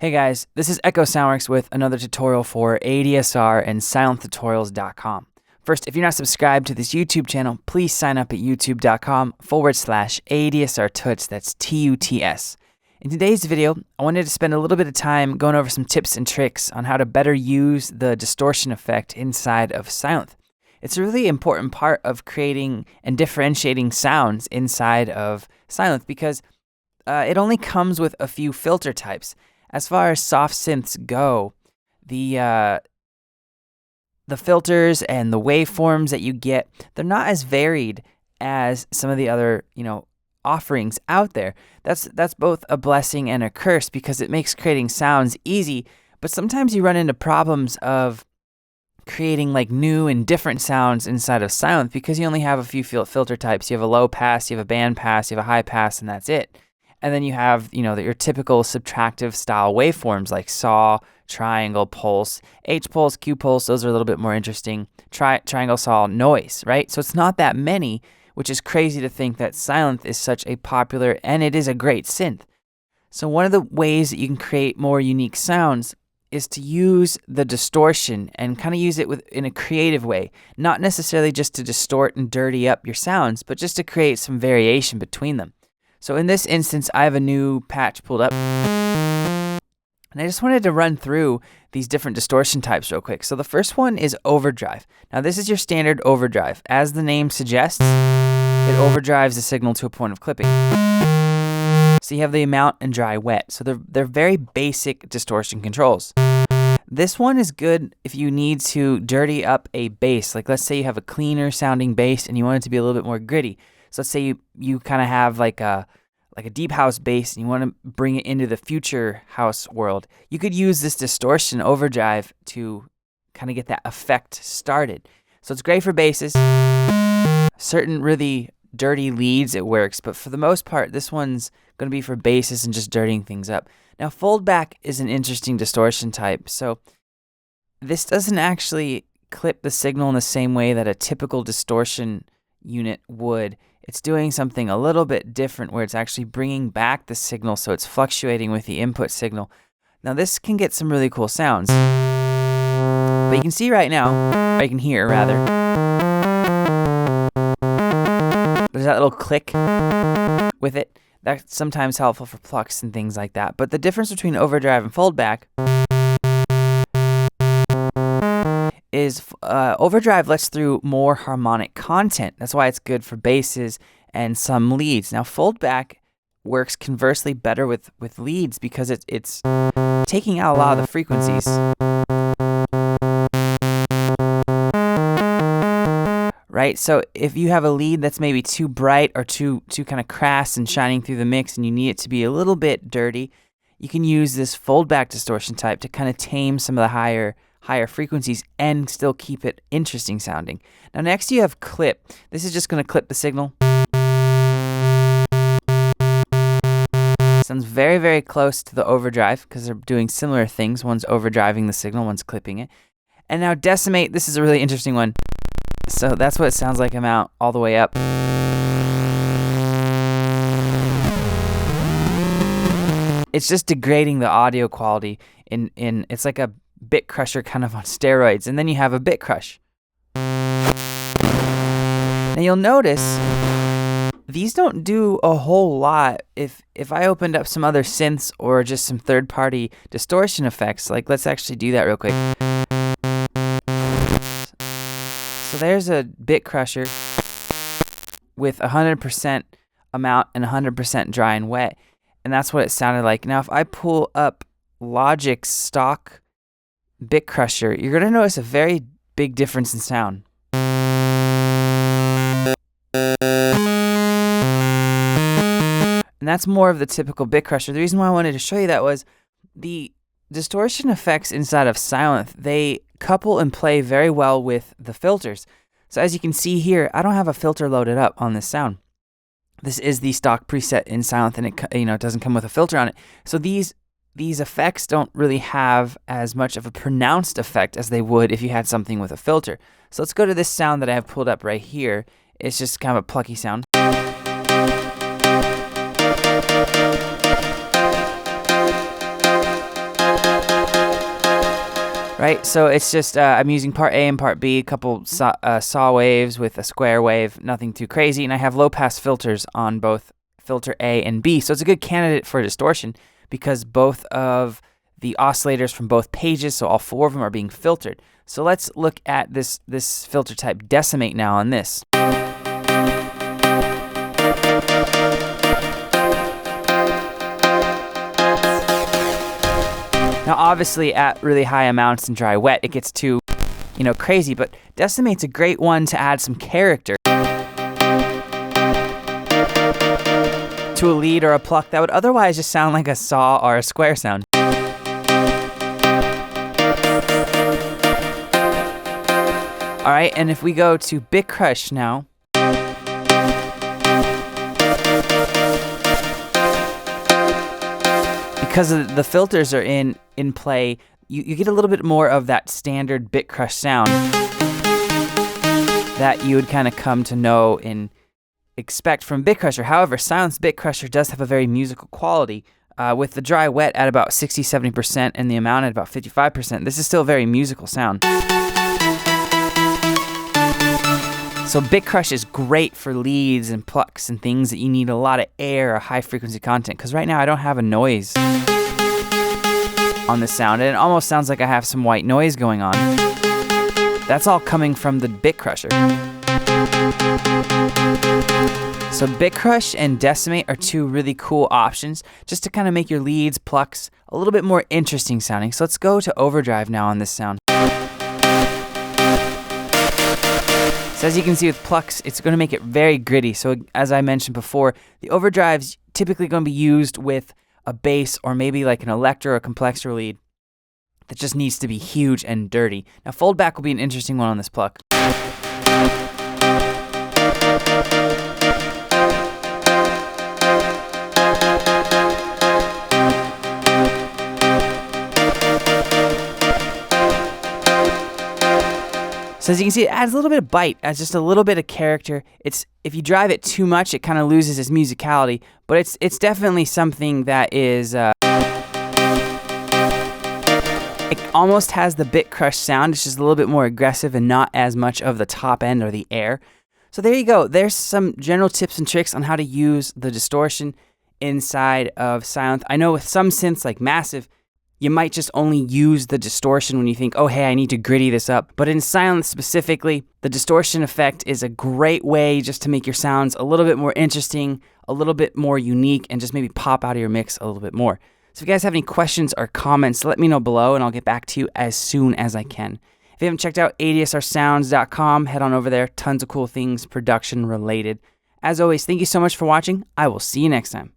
Hey guys, this is Echo Soundworks with another tutorial for ADSR and SylenthTutorials.com. First, if you're not subscribed to this YouTube channel, please sign up at youtube.com/ADSRtuts, that's Tuts. In today's video, I wanted to spend a little bit of time going over some tips and tricks on how to better use the distortion effect inside of Sylenth. It's a really important part of creating and differentiating sounds inside of Sylenth because it only comes with a few filter types. As far as soft synths go, the filters and the waveforms that you get, they're not as varied as some of the other, offerings out there. That's both a blessing and a curse because it makes creating sounds easy, but sometimes you run into problems of creating like new and different sounds inside of Sylenth because you only have a few filter types. You have a low pass, you have a band pass, you have a high pass, and that's it. And then you have, your typical subtractive style waveforms like saw, triangle, pulse, H pulse, Q pulse. Those are a little bit more interesting. Triangle, saw, noise, right? So it's not that many, which is crazy to think that Sylenth is such a popular, and it is a great synth. So one of the ways that you can create more unique sounds is to use the distortion and kind of use it in a creative way. Not necessarily just to distort and dirty up your sounds, but just to create some variation between them. So in this instance, I have a new patch pulled up, and I just wanted to run through these different distortion types real quick. So the first one is overdrive. Now this is your standard overdrive. As the name suggests, it overdrives the signal to a point of clipping. So you have the amount and dry wet. So they're very basic distortion controls. This one is good if you need to dirty up a bass. Like let's say you have a cleaner sounding bass and you want it to be a little bit more gritty. So let's say you kind of have like a deep house bass and you want to bring it into the future house world. You could use this distortion overdrive to kind of get that effect started. So it's great for basses. Certain really dirty leads it works, but for the most part, this one's going to be for basses and just dirtying things up. Now, foldback is an interesting distortion type. So this doesn't actually clip the signal in the same way that a typical distortion unit would. It's doing something a little bit different where it's actually bringing back the signal so it's fluctuating with the input signal. Now this can get some really cool sounds. But you can see right now, or you can hear rather, there's that little click with it. That's sometimes helpful for plucks and things like that. But the difference between overdrive and foldback is overdrive lets through more harmonic content. That's why it's good for basses and some leads. Now foldback works conversely better with leads because it's taking out a lot of the frequencies. Right? So if you have a lead that's maybe too bright or too kind of crass and shining through the mix and you need it to be a little bit dirty, you can use this foldback distortion type to kind of tame some of the higher frequencies and still keep it interesting sounding. Now next you have clip. This is just going to clip the signal. Sounds very, very close to the overdrive because they're doing similar things. One's overdriving the signal, one's clipping it. And now decimate, this is a really interesting one. So that's what it sounds like amount all the way up. It's just degrading the audio quality in it's like a bit crusher kind of on steroids, and then you have a bit crush. Now you'll notice these don't do a whole lot. If I opened up some other synths or just some third-party distortion effects, like let's actually do that real quick. So there's a bit crusher with 100% amount and 100% dry and wet, and that's what it sounded like. Now if I pull up Logic's stock bit crusher, you're going to notice a very big difference in sound. And that's more of the typical bit crusher. The reason why I wanted to show you that was the distortion effects inside of Sylenth, they couple and play very well with the filters. So as you can see here, I don't have a filter loaded up on this sound. This is the stock preset in Sylenth, and it doesn't come with a filter on it. So these effects don't really have as much of a pronounced effect as they would if you had something with a filter. So let's go to this sound that I have pulled up right here. It's just kind of a plucky sound. right? So it's just, I'm using part A and part B, a couple saw waves with a square wave, nothing too crazy, and I have low-pass filters on both filter A and B, so it's a good candidate for distortion because both of the oscillators from both pages, so all 4 of them are being filtered. So let's look at this filter type decimate now on this. Now obviously at really high amounts in dry wet it gets too, crazy, but decimate's a great one to add some character to a lead or a pluck that would otherwise just sound like a saw or a square sound. All right, and if we go to bit crush now, because the filters are in play, you get a little bit more of that standard bit crush sound that you would kind of come to know and expect from bit crusher. However, Sylenth's bit crusher does have a very musical quality. With the dry wet at about 60-70% and the amount at about 55%, this is still a very musical sound. So bit crush is great for leads and plucks and things that you need a lot of air or high frequency content, because right now I don't have a noise on the sound and it almost sounds like I have some white noise going on. That's all coming from the bit crusher. So bit crush and decimate are 2 really cool options just to kind of make your leads, plucks a little bit more interesting sounding. So let's go to overdrive now on this sound. So as you can see with plucks, it's going to make it very gritty. So as I mentioned before, the overdrive's typically going to be used with a bass or maybe like an electro or complexer lead that just needs to be huge and dirty. Now foldback will be an interesting one on this pluck. So as you can see, it adds a little bit of bite, adds just a little bit of character. If you drive it too much, it kind of loses its musicality, but it's definitely something that is, it almost has the bit crush sound. It's just a little bit more aggressive and not as much of the top end or the air. So there you go. There's some general tips and tricks on how to use the distortion inside of Sylenth. I know with some synths like Massive, you might just only use the distortion when you think, oh, hey, I need to gritty this up. But in Sylenth specifically, the distortion effect is a great way just to make your sounds a little bit more interesting, a little bit more unique, and just maybe pop out of your mix a little bit more. So if you guys have any questions or comments, let me know below and I'll get back to you as soon as I can. If you haven't checked out ADSRsounds.com, head on over there. Tons of cool things production related. As always, thank you so much for watching. I will see you next time.